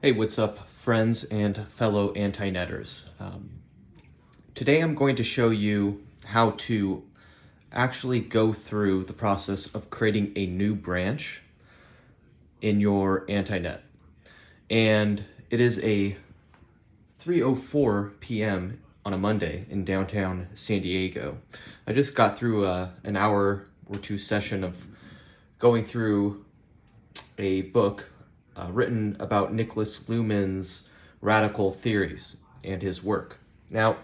Hey, what's up, friends and fellow anti-netters? Today I'm going to show you how to actually go through the process of creating a new branch in your Antinet. And it is a 3:04 p.m. on a Monday in downtown San Diego. I just got through an hour or two session of going through a book written about Niklas Luhmann's radical theories and his work. Now,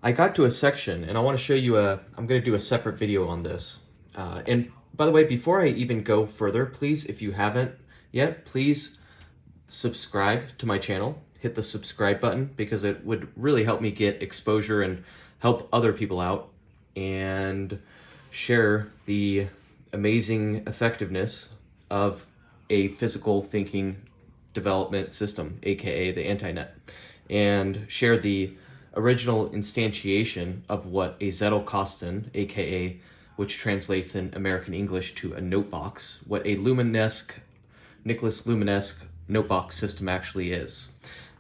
I got to a section, and I want to show you I'm going to do a separate video on this. And by the way, before I even go further, please, if you haven't yet, please subscribe to my channel. Hit the subscribe button because it would really help me get exposure and help other people out and share the amazing effectiveness of a physical thinking development system, aka the Antinet, and share the original instantiation of what a Zettelkasten, aka, which translates in American English to a notebox, what a Nicholas Luhmann-esque notebox system actually is.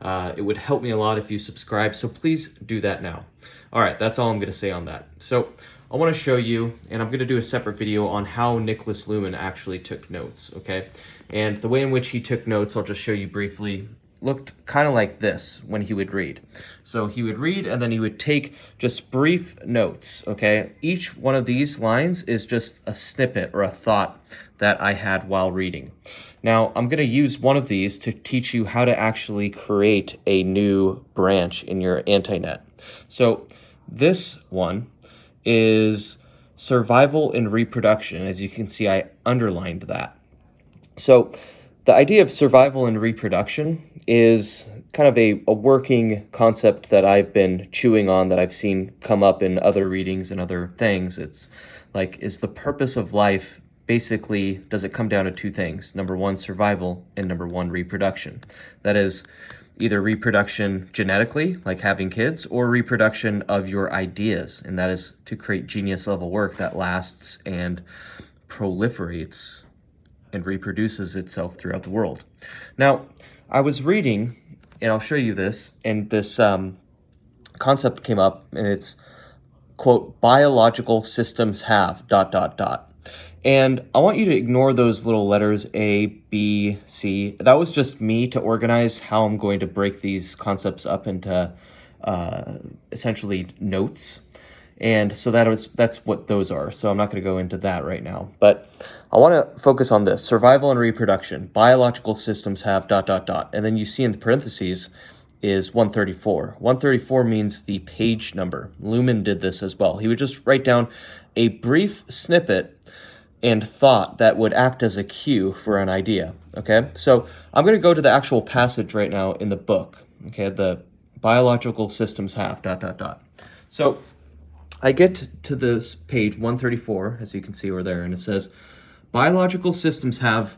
It would help me a lot if you subscribe, so please do that now. All right, that's all I'm going to say on that. So I want to show you, and I'm going to do a separate video on how Niklas Luhmann actually took notes, okay? And the way in which he took notes, I'll just show you briefly, looked kind of like this when he would read. So he would read, and then he would take just brief notes, okay? Each one of these lines is just a snippet or a thought that I had while reading. Now, I'm going to use one of these to teach you how to actually create a new branch in your Antinet. So this one is survival and reproduction. As you can see, I underlined that. So the idea of survival and reproduction is kind of a working concept that I've been chewing on, that I've seen come up in other readings and other things. It's like, is the purpose of life basically, does it come down to two things? Number one, survival, and number one, reproduction. That is either reproduction genetically, like having kids, or reproduction of your ideas, and that is to create genius level work that lasts and proliferates and reproduces itself throughout the world. Now, I was reading, and I'll show you this, and this concept came up, and it's, quote, biological systems have, ... And I want you to ignore those little letters A, B, C. That was just me to organize how I'm going to break these concepts up into essentially notes. And so that's what those are. So I'm not going to go into that right now. But I want to focus on this. Survival and reproduction. Biological systems have ... And then you see in the parentheses is 134. 134 means the page number. Luhmann did this as well. He would just write down a brief snippet and thought that would act as a cue for an idea, okay? So I'm going to go to the actual passage right now in the book, okay? The biological systems have ... So I get to this page 134, as you can see over there, and it says, biological systems have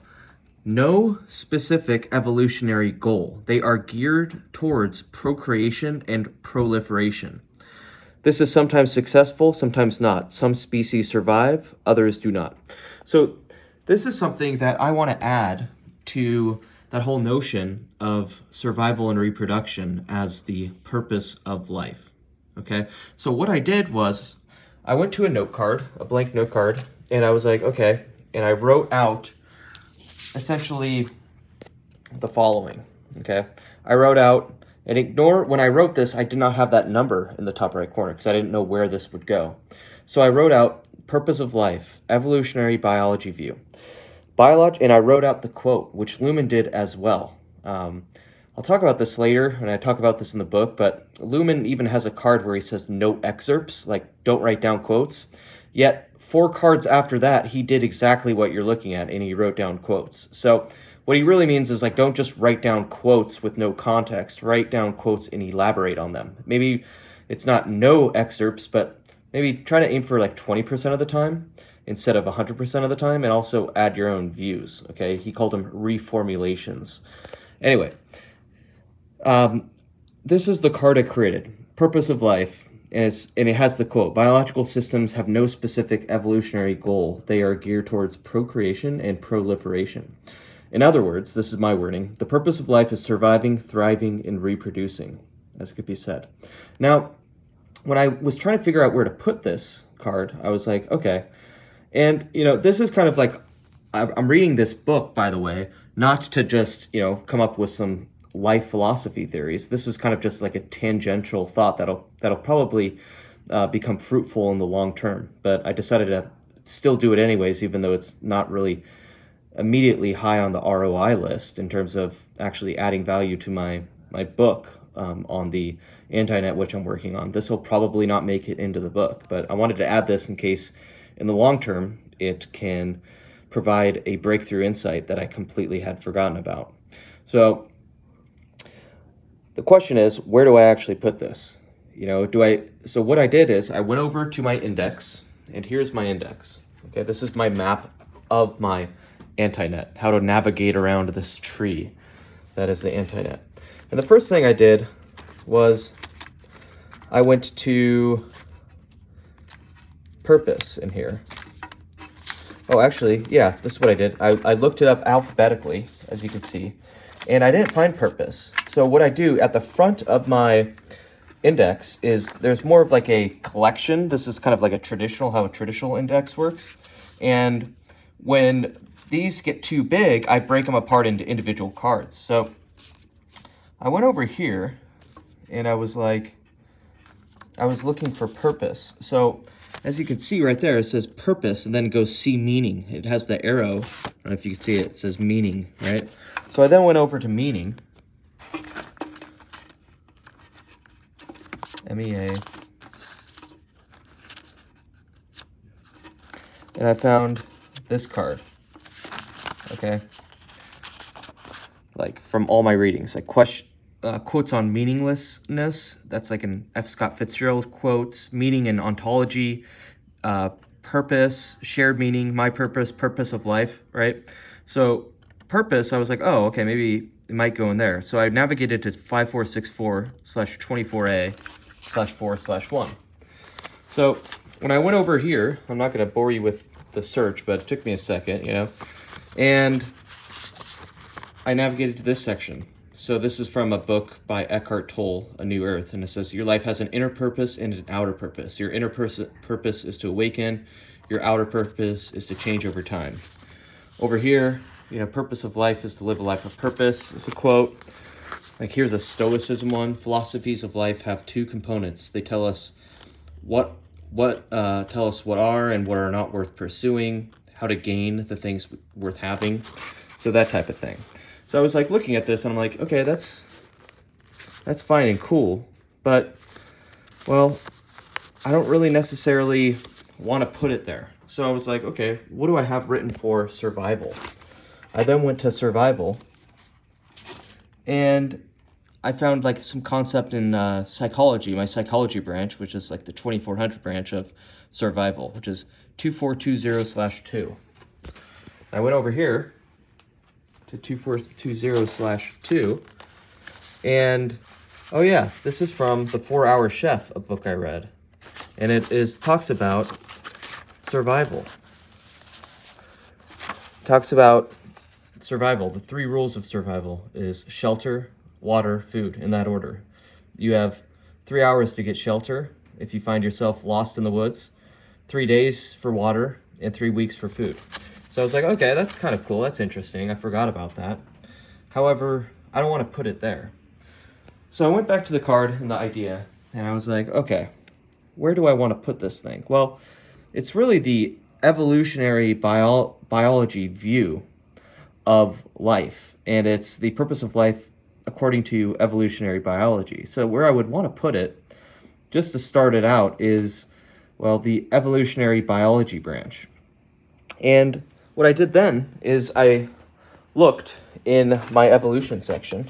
no specific evolutionary goal. They are geared towards procreation and proliferation. This is sometimes successful, sometimes not. Some species survive, others do not. So this is something that I want to add to that whole notion of survival and reproduction as the purpose of life, okay? So what I did was I went to a note card, a blank note card, and I was like, okay, and I wrote out essentially the following, okay? I wrote out, and ignore, when I wrote this, I did not have that number in the top right corner because I didn't know where this would go. So I wrote out purpose of life, evolutionary biology view. And I wrote out the quote, which Luhmann did as well. I'll talk about this later, and I talk about this in the book, but Luhmann even has a card where he says no excerpts, like don't write down quotes. Yet 4 cards after that, he did exactly what you're looking at, and he wrote down quotes. So what he really means is, like, don't just write down quotes with no context. Write down quotes and elaborate on them. Maybe it's not no excerpts, but maybe try to aim for like 20% of the time instead of 100% of the time, and also add your own views, okay? He called them reformulations. Anyway, this is the card I created, purpose of life, and it has the quote, biological systems have no specific evolutionary goal. They are geared towards procreation and proliferation. In other words, this is my wording, the purpose of life is surviving, thriving, and reproducing, as could be said. Now, when I was trying to figure out where to put this card, I was like, okay. And, you know, this is kind of like, I'm reading this book, by the way, not to just, you know, come up with some life philosophy theories. This was kind of just like a tangential thought that'll probably become fruitful in the long term. But I decided to still do it anyways, even though it's not really immediately high on the ROI list in terms of actually adding value to my book on the Antinet, which I'm working on. This will probably not make it into the book, but I wanted to add this in case in the long term it can provide a breakthrough insight that I completely had forgotten about. So the question is, where do I actually put this? You know, so what I did is I went over to my index, and here's my index. Okay, this is my map of my Antinet, how to navigate around this tree that is the Antinet. And the first thing I did was I went to purpose in here. Oh, actually, yeah, this is what I did. I looked it up alphabetically, as you can see, and I didn't find purpose. So what I do at the front of my index is there's more of like a collection. This is kind of like how a traditional index works. And when these get too big, I break them apart into individual cards. So I went over here and I was looking for purpose. So as you can see right there, it says purpose and then it goes see meaning. It has the arrow. I don't know if you can see it. It says meaning, right? So I then went over to meaning. MEA. And I found this card. Okay. Like from all my readings, like quotes on meaninglessness. That's like an F. Scott Fitzgerald quotes. Meaning and ontology. Purpose, shared meaning, my purpose, purpose of life, right? So purpose, I was like, oh, okay, maybe it might go in there. So I navigated to 5464/24A/4/1. So when I went over here, I'm not going to bore you with the search, but it took me a second, you know, and I navigated to this section. So this is from a book by Eckhart Tolle, A New Earth, and it says, your life has an inner purpose and an outer purpose. Your inner purpose is to awaken. Your outer purpose is to change over time. Over here, you know, purpose of life is to live a life of purpose. It's a quote. Like here's a Stoicism one. Philosophies of life have two components. They tell us what are and what are not worth pursuing, how to gain the things worth having. So that type of thing. So I was like looking at this and I'm like, okay, that's fine and cool, but well, I don't really necessarily want to put it there. So I was like, okay, what do I have written for survival? I then went to survival and I found like some concept in psychology, my psychology branch, which is like the 2400 branch of survival, which is 2420/2. I went over here to 2420/2, and oh yeah, this is from The 4-Hour Chef, a book I read, and it talks about survival. Talks about survival. The 3 rules of survival is shelter, water, food, in that order. You have 3 hours to get shelter if you find yourself lost in the woods, 3 days for water, and 3 weeks for food. So I was like, okay, that's kind of cool. That's interesting. I forgot about that. However, I don't want to put it there. So I went back to the card and the idea, and I was like, okay, where do I want to put this thing? Well, it's really the evolutionary biology view of life, and it's the purpose of life according to evolutionary biology. So where I would want to put it, just to start it out, is, well, the evolutionary biology branch. And what I did then is I looked in my evolution section,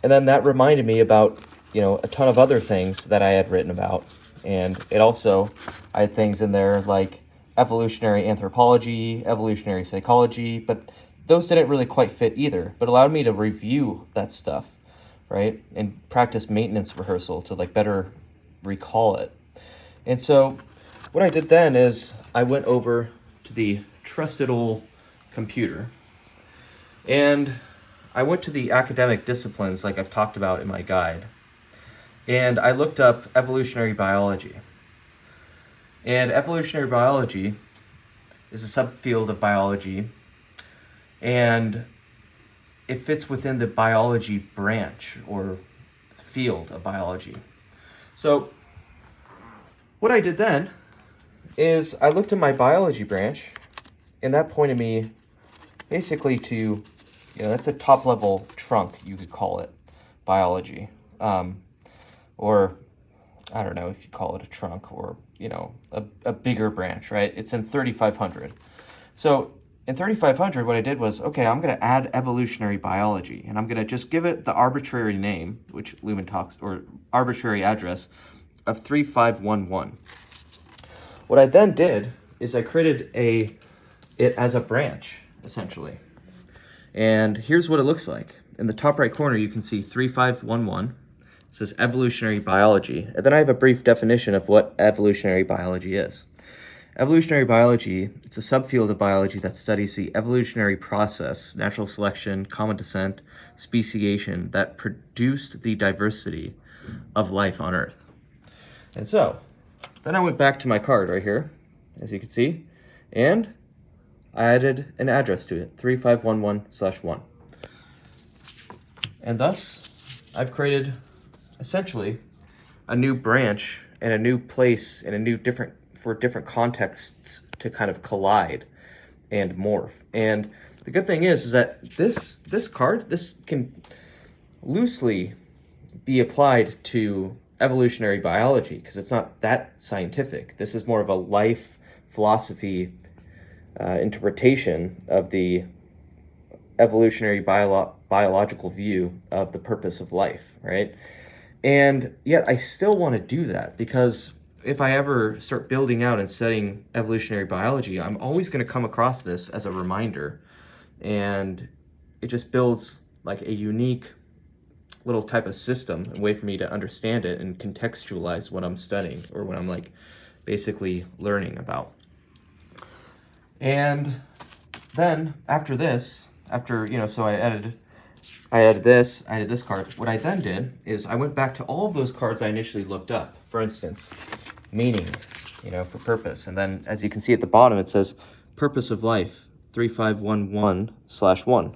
and then that reminded me about, you know, a ton of other things that I had written about. And it also, I had things in there like evolutionary anthropology, evolutionary psychology, but those didn't really quite fit either, but allowed me to review that stuff, right? And practice maintenance rehearsal to like better recall it. And so what I did then is I went over to the trusted old computer, And I went to the academic disciplines like I've talked about in my guide, and I looked up evolutionary biology. And evolutionary biology is a subfield of biology, and it fits within the biology branch or field of biology. So what I did then is I looked at my biology branch, and that pointed me basically to, that's a top level trunk, you could call it, biology. Or I don't know if you call it a trunk or, a bigger branch, right? It's in 3500. So in 3500, what I did was, okay, I'm going to add evolutionary biology, and I'm going to just give it the arbitrary name, which Lumen talks, or arbitrary address of 3511. What I then did is I created it as a branch, essentially. And here's what it looks like. In the top right corner, you can see 3511. It says evolutionary biology. And then I have a brief definition of what evolutionary biology is. Evolutionary biology, it's a subfield of biology that studies the evolutionary process, natural selection, common descent, speciation that produced the diversity of life on Earth. And so, then I went back to my card right here, as you can see, and I added an address to it, 3511/1. And thus, I've created, essentially, a new branch and a new place and a new different contexts to kind of collide and morph. And the good thing is that this card, this can loosely be applied to evolutionary biology because it's not that scientific. This is more of a life philosophy interpretation of the evolutionary biological view of the purpose of life, right? And yet I still want to do that because if I ever start building out and studying evolutionary biology, I'm always going to come across this as a reminder, and it just builds like a unique little type of system, a way for me to understand it and contextualize what I'm studying or what I'm like basically learning about. And then after this, so I added this card. What I then did is I went back to all of those cards I initially looked up. For instance, meaning, for purpose. And then as you can see at the bottom, it says purpose of life, 3511/1,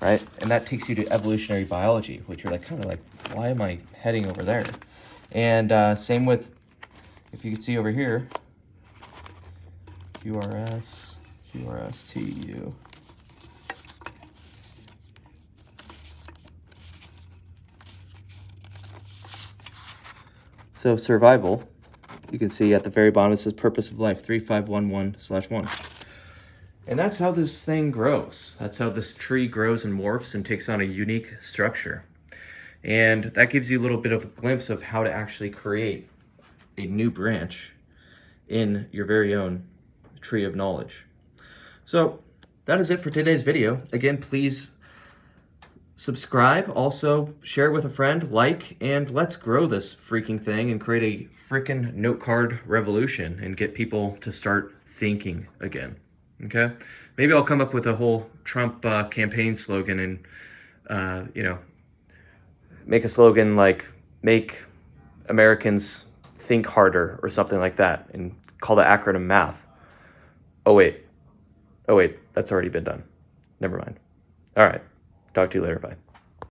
right? And that takes you to evolutionary biology, which you're kind of like, why am I heading over there? And same with, if you can see over here, QRSTU. So survival, you can see at the very bottom it says purpose of life, 3511/1. And that's how this thing grows. That's how this tree grows and morphs and takes on a unique structure. And that gives you a little bit of a glimpse of how to actually create a new branch in your very own tree of knowledge. So that is it for today's video. Again, please subscribe, also share it with a friend, and let's grow this freaking thing and create a freaking note card revolution and get people to start thinking again, okay? Maybe I'll come up with a whole Trump campaign slogan and, make a slogan like, make Americans think harder or something like that, and call the acronym MATH. Oh wait, that's already been done. Never mind. All right, talk to you later, bye.